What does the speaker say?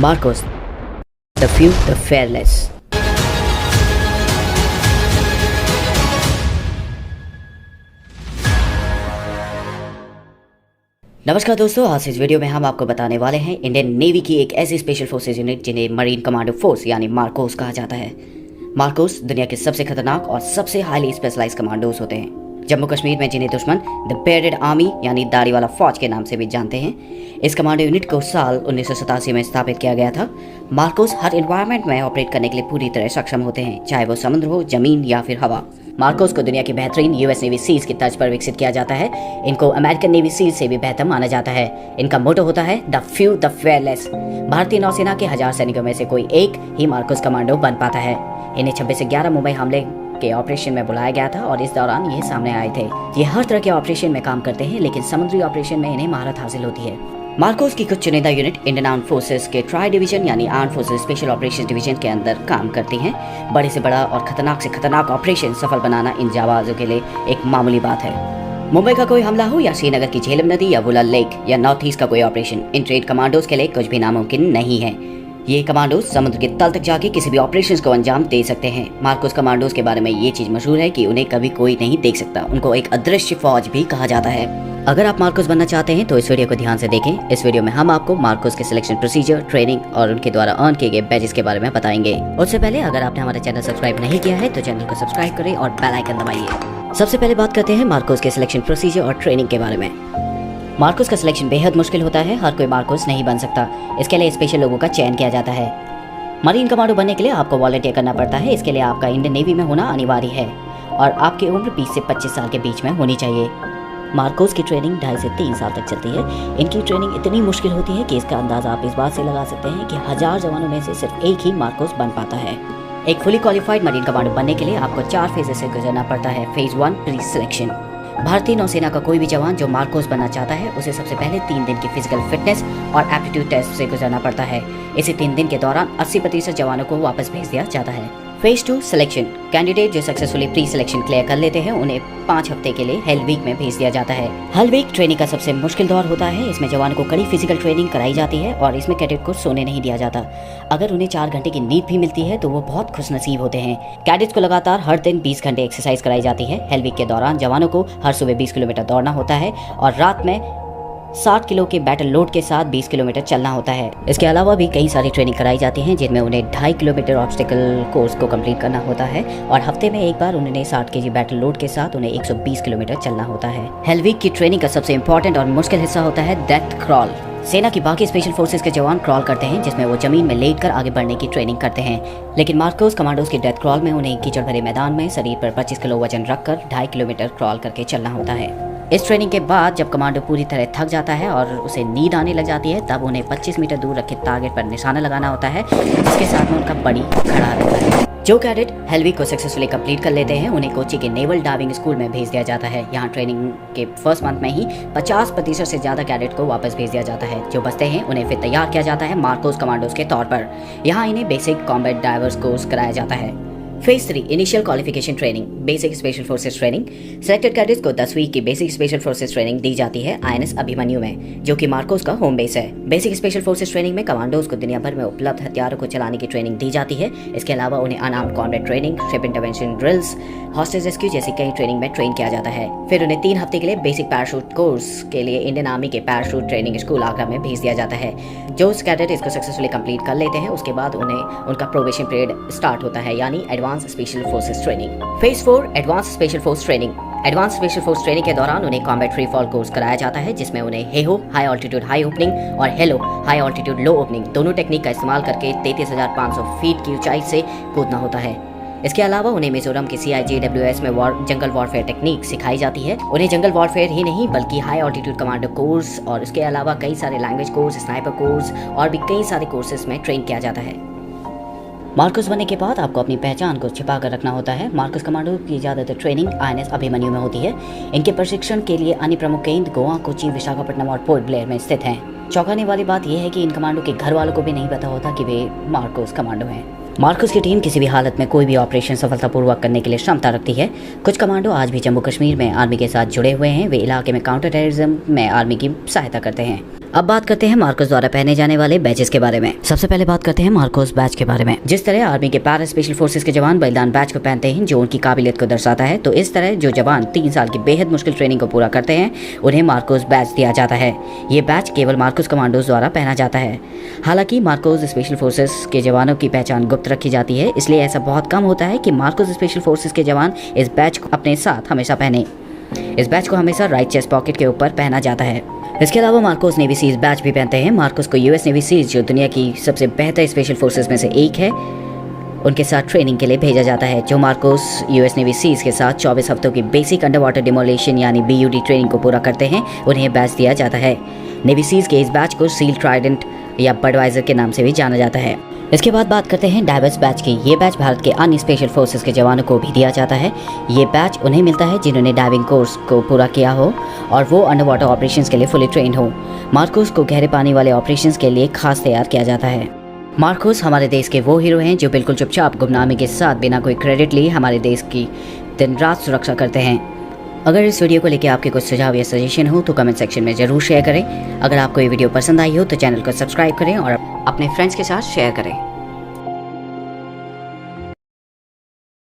Marcos, the few, the fearless. नमस्कार दोस्तों, आज इस वीडियो में हम आपको बताने वाले हैं इंडियन नेवी की एक ऐसी स्पेशल फोर्सेज यूनिट जिन्हें मरीन कमांडो फोर्स यानी मार्कोस कहा जाता है। मार्कोस दुनिया के सबसे खतरनाक और सबसे हाईली स्पेशलाइज्ड कमांडोज होते हैं। जम्मू कश्मीर में जिन्हें दुश्मन द बेयर्डेड आर्मी यानी दाढ़ी वाला फौज के नाम से भी जानते हैं, इस कमांडो यूनिट को साल 1987 में स्थापित किया गया था। मार्कोस हर एनवायरनमेंट में ऑपरेट करने के लिए पूरी तरह सक्षम होते हैं, चाहे वो समुद्र हो, जमीन या फिर हवा। मार्कोस को दुनिया की बेहतरीन यूएस नेवी सील्स की तर्ज पर विकसित किया जाता है। इनको अमेरिकन नेवी सील्स से भी बेहतर माना जाता है। इनका मोटो होता है द फ्यू द फेयरलेस। भारतीय नौसेना के 1000 सैनिकों में से कोई एक ही मार्कोस कमांडो बन पाता है। इन्हें 26 से 11 मुंबई हमले के ऑपरेशन में बुलाया गया था और इस दौरान ये सामने आए थे। ये हर तरह के ऑपरेशन में काम करते हैं, लेकिन समुद्री ऑपरेशन में इन्हें महारत हासिल होती है। मार्कोस की कुछ चुनिंदा यूनिट इंडियन आर्म्ड फोर्सेस के ट्राई डिवीजन यानी armed forces special operation division के अंदर काम करती हैं। बड़े से बड़ा और खतरनाक से खतरनाक ऑपरेशन सफल बनाना इन जाबाजों के लिए एक मामूली बात है। मुंबई का कोई हमला हो या श्रीनगर की झेलम नदी या वुलर लेक या नॉर्थ ईस्ट का कोई ऑपरेशन, इन ट्रेड कमांडोज के लिए कुछ भी नामुमकिन नहीं है। ये कमांडोज समुद्र के तल तक जाके किसी भी ऑपरेशंस को अंजाम दे सकते हैं। मार्कोस कमांडोज के बारे में ये चीज मशहूर है कि उन्हें कभी कोई नहीं देख सकता। उनको एक अदृश्य फौज भी कहा जाता है। अगर आप मार्कोस बनना चाहते हैं तो इस वीडियो को ध्यान से देखें। इस वीडियो में हम आपको मार्कोस के सिलेक्शन प्रोसीजर, ट्रेनिंग और उनके द्वारा अर्न किए गए बैजेस के बारे में बताएंगे। उससे पहले अगर आपने हमारा चैनल सब्सक्राइब नहीं किया है तो चैनल को सब्सक्राइब करें और बेल आइकन दबाइए। सबसे पहले बात करते हैं मार्कोस के सिलेक्शन प्रोसीजर और ट्रेनिंग के बारे में। मार्कोस का सिलेक्शन बेहद मुश्किल होता है। हर कोई मार्कोस नहीं बन सकता। इसके लिए स्पेशल लोगों का चयन किया जाता है। मरीन कमांडो बनने के लिए आपको वॉलंटियर करना पड़ता है। इसके लिए आपका इंडियन नेवी में होना अनिवार्य है और आपकी उम्र 20 से 25 साल के बीच में होनी चाहिए। मार्कोस की ट्रेनिंग 2.5 से 3 साल तक चलती है। इनकी ट्रेनिंग इतनी मुश्किल होती है कि इसका अंदाजा आप इस बात से लगा सकते हैं कि 1000 जवानों में से सिर्फ एक ही मार्कोस बन पाता है। एक फुली क्वालिफाइड मरीन कमांडो बनने के लिए आपको 4 फेजेस से गुजरना पड़ता है। Phase 1 pre selection. भारतीय नौसेना का कोई भी जवान जो मार्कोस बनना चाहता है उसे सबसे पहले 3 दिन की फिजिकल फिटनेस और एप्टीट्यूड टेस्ट से गुजरना पड़ता है। इसी 3 दिन के दौरान 80% जवानों को वापस भेज दिया जाता है। Phase 2 selection. कैंडिडेट जो सक्सेसफुली प्री सिलेक्शन क्लियर कर लेते हैं उन्हें 5 हफ्ते के लिए हेल वीक में भेज दिया जाता है। हेल वीक ट्रेनिंग का सबसे मुश्किल दौर होता है। इसमें जवानों को कड़ी फिजिकल ट्रेनिंग कराई जाती है और इसमें कैडेट को सोने नहीं दिया जाता। अगर उन्हें 4 घंटे की नींद भी मिलती है तो वो बहुत खुशनसीब होते हैं। कैडेट्स को लगातार हर दिन 20 घंटे एक्सरसाइज कराई जाती है। हेल वीक के दौरान जवानों को हर सुबह 20 किलोमीटर दौड़ना होता है और रात में 60 किलो के बैटल लोड के साथ 20 किलोमीटर चलना होता है। इसके अलावा भी कई सारी ट्रेनिंग कराई जाती हैं जिनमें उन्हें 2.5 किलोमीटर ऑब्स्टिकल कोर्स को कंप्लीट करना होता है और हफ्ते में एक बार उन्हें 60 केजी बैटल लोड के साथ उन्हें 120 किलोमीटर चलना होता है। हेल वीक की ट्रेनिंग का सबसे इंपॉर्टेंट और मुश्किल हिस्सा होता है डेथ क्रॉल। सेना की बाकी स्पेशल फोर्सेस के जवान क्रॉल करते हैं जिसमें वो जमीन में लेटकर आगे बढ़ने की ट्रेनिंग करते हैं, लेकिन मार्कोस कमांडोज की डेथ क्रॉल में उन्हें कीचड़ भरे मैदान में शरीर पर 25 किलो वजन रखकर 2.5 किलोमीटर क्रॉल करके चलना होता है। इस ट्रेनिंग के बाद जब कमांडो पूरी तरह थक जाता है और उसे नींद आने लग जाती है तब उन्हें 25 मीटर दूर रखे टारगेट पर निशाना लगाना होता है, जिसके साथ में उनका बड़ी खड़ा रहता है। जो कैडेट हेल वीक को सक्सेसफुली कंप्लीट कर लेते हैं उन्हें कोची के नेवल डाइविंग स्कूल में भेज दिया जाता है। यहाँ ट्रेनिंग के फर्स्ट मंथ में ही 50% से ज्यादा कैडेट को वापस भेज दिया जाता है। जो बचते हैं उन्हें फिर तैयार किया जाता है मार्कोस कमांडोज के तौर पर। यहाँ इन्हें बेसिक कॉम्बैट डाइवर्स कोर्स कराया जाता है। Phase 3 initial qualification training, basic special forces training. Selected cadets को 10 वीक की बेसिक स्पेशल फोर्सेस ट्रेनिंग दी जाती है INS अभिमन्यु में, जो कि मार्कोस का होम बेस है। बेसिक स्पेशल फोर्सेस ट्रेनिंग में कमांडोज को दुनिया भर में उपलब्ध हथियारों को चलाने की ट्रेनिंग दी जाती है। इसके अलावा उन्हें unarmoured combat training, ship intervention drills, hostage rescue जैसी कई ट्रेनिंग में ट्रेन किया जाता है। फिर उन्हें 3 हफ्ते के लिए बेसिक पैराशूट कोर्स के लिए इंडियन आर्मी के पैराशूट ट्रेनिंग स्कूल आगरा में भेज दिया जाता है। जो कैडेट इसको सक्सेसफुली कंप्लीट कर लेते हैं उसके बाद उन्हें उनका प्रोबेशन पीरियड स्टार्ट होता है, यानी advance special forces training. Phase 4 advance special force training. Advance special force training के दौरान उन्हें कॉम्बैट फ्री फॉल कोर्स कराया जाता है, जिसमें उन्हें Heyhoe high altitude high opening और हेलो हाई ऑल्टीट्यूड लो ओपनिंग दोनों टेक्निक का इस्तेमाल करके 33,500 फीट की ऊंचाई से कूदना होता है। इसके अलावा उन्हें मिजोरम के CIJWS में जंगल वॉरफेयर टेक्निक सिखाई जाती है। उन्हें जंगल वॉरफेयर ही नहीं बल्कि हाई ऑल्टीट्यूड कमांडो कोर्स और इसके अलावा कई सारे लैंग्वेज कोर्स, स्नाइपर कोर्स और भी कई सारे कोर्सेज में ट्रेन किया जाता है। मार्कोस बनने के बाद आपको अपनी पहचान को छिपा कर रखना होता है। मार्कोस कमांडो की ज़्यादातर ट्रेनिंग INS अभिमन्यु में होती है। इनके प्रशिक्षण के लिए अन्य प्रमुख केंद्र गोवा, कोची, विशाखापट्टनम और पोर्ट ब्लेयर में स्थित हैं। चौंकाने वाली बात यह है कि इन कमांडो के घर वालों को भी नहीं पता होता कि वे मार्कोस कमांडो हैं। मार्कोस की टीम किसी भी हालत में कोई भी ऑपरेशन सफलतापूर्वक करने के लिए क्षमता रखती है। कुछ कमांडो आज भी जम्मू कश्मीर में आर्मी के साथ जुड़े हुए हैं। वे इलाके में काउंटर टेररिज्म में आर्मी की सहायता करते हैं। अब बात करते हैं मार्कोस द्वारा पहने जाने वाले बैचेस के बारे में। सबसे पहले बात करते हैं मार्कोस बैच के बारे में। जिस तरह आर्मी के पैरा स्पेशल फोर्सेस के जवान बलिदान बैच को पहनते हैं जो उनकी काबिलियत को दर्शाता है, तो इस तरह जो जवान 3 साल की बेहद मुश्किल ट्रेनिंग को पूरा करते हैं उन्हें मार्कोस बैच दिया जाता है। ये बैच केवल मार्कोस कमांडोज द्वारा पहना जाता है। हालांकि मार्कोस स्पेशल फोर्सेस के जवानों की पहचान गुप्त रखी जाती है, इसलिए ऐसा बहुत कम होता है कि मार्कोस स्पेशल फोर्सेस के जवान इस बैच को अपने साथ हमेशा पहने। इस बैच को हमेशा राइट चेस्ट पॉकेट के ऊपर पहना जाता है। इसके अलावा मार्कोस नेवी सीज बैच भी पहनते हैं। मार्कोस को यूएस नेवी सीज, जो दुनिया की सबसे बेहतर स्पेशल फोर्सेस में से एक है, उनके साथ ट्रेनिंग के लिए भेजा जाता है। जो मार्कोस यूएस नेवी सीज के साथ 24 हफ्तों की बेसिक अंडर वाटर डिमोलेशन यानी बीयूडी ट्रेनिंग को पूरा करते हैं, उन्हें बैच दिया जाता है। नेवी सीज के इस बैच को सील ट्राइडेंट या बडवाइजर के नाम से भी जाना जाता है। इसके बाद बात करते हैं डाइवर्स बैच की। ये बैच भारत के अन्य स्पेशल फोर्सेस के जवानों को भी दिया जाता है। ये बैच उन्हें मिलता है जिन्होंने डाइविंग कोर्स को पूरा किया हो और वो अंडर वाटर ऑपरेशंस के लिए फुली ट्रेन हो। मार्कोस को गहरे पानी वाले ऑपरेशंस के लिए खास तैयार किया जाता है। मार्कोस हमारे देश के वो हीरो हैं जो बिल्कुल चुपचाप गुमनामी के साथ बिना कोई क्रेडिट लिए हमारे देश की दिन रात सुरक्षा करते हैं। अगर इस वीडियो को लेकर आपके कुछ सुझाव या सजेशन हो तो कमेंट सेक्शन में ज़रूर शेयर करें। अगर आपको ये वीडियो पसंद आई हो तो चैनल को सब्सक्राइब करें और अपने फ्रेंड्स के साथ शेयर करें।